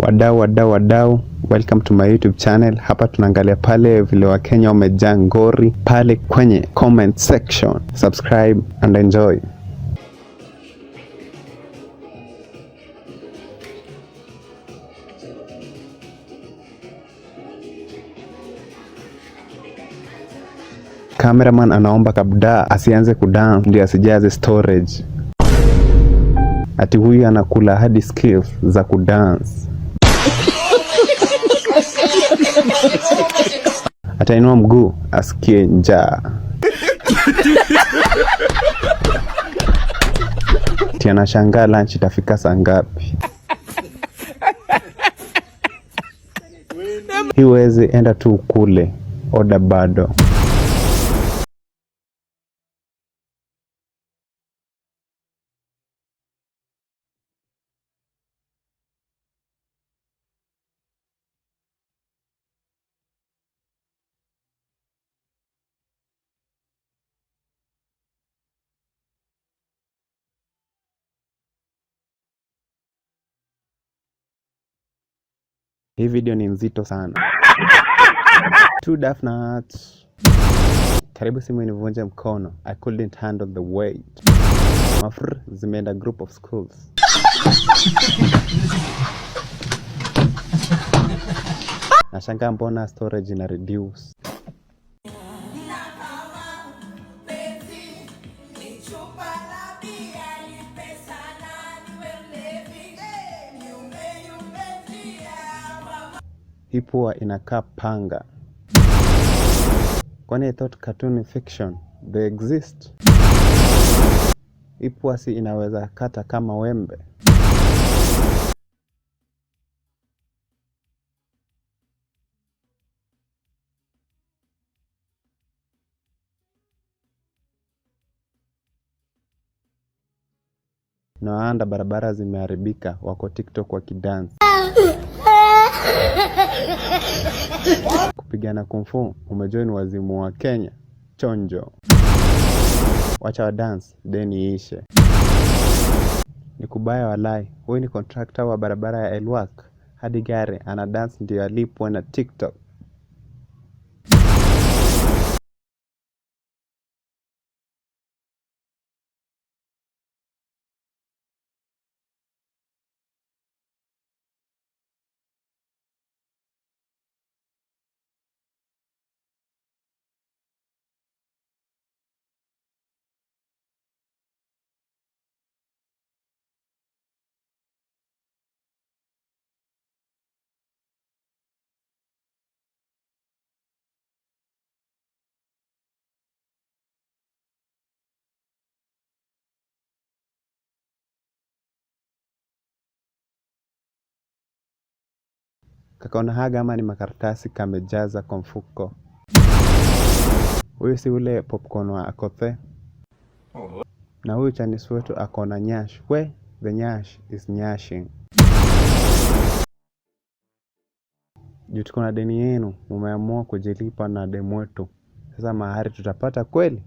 Wadau, welcome to my YouTube channel. Hapa tunaangalia pale vile Wakenya wamejaa ngori pale kwenye comment section. Subscribe and enjoy. Cameraman anaomba kabda asianze kudance ndio asijaze storage. Ati huyu anakula hadi skills za kudance. Atainua mguu asikie njaa. Ati anashangaa lunch itafika saa ngapi. Hiwezi enda tu ukule, oda bado. Hii video ni nzito sana. Two daft nuts. Karibu simu inivunje mkono. I couldn't handle the weight. Mafr zimeenda group of schools. Nashangaa mbona storage ina reduce. Hii pua inakaa panga. Kwani I thought cartoon fiction they exist? Hii pua si inaweza kata kama wembe. Naanda barabara zimeharibika, wako TikTok wakidance. Kupigana kung fu, umejoin wazimu wa Kenya. Chonjo. Wacha wa dance, deni ishe. Nikubaya walai, huyu ni contractor wa barabara ya Elwak. Hadi gari, ana dance ndio alipwe na TikTok. Kakaona haga ama ni makaratasi kamejaza kwa mfuko. Huyu si ule popcorn wa Akothe. Na huyu Chinese wetu akona nyash. We, the nyash is nyashing. Juu tuko na deni yenu, mumeamua kujilipa na demu wetu. Sasa mahari tutapata kweli?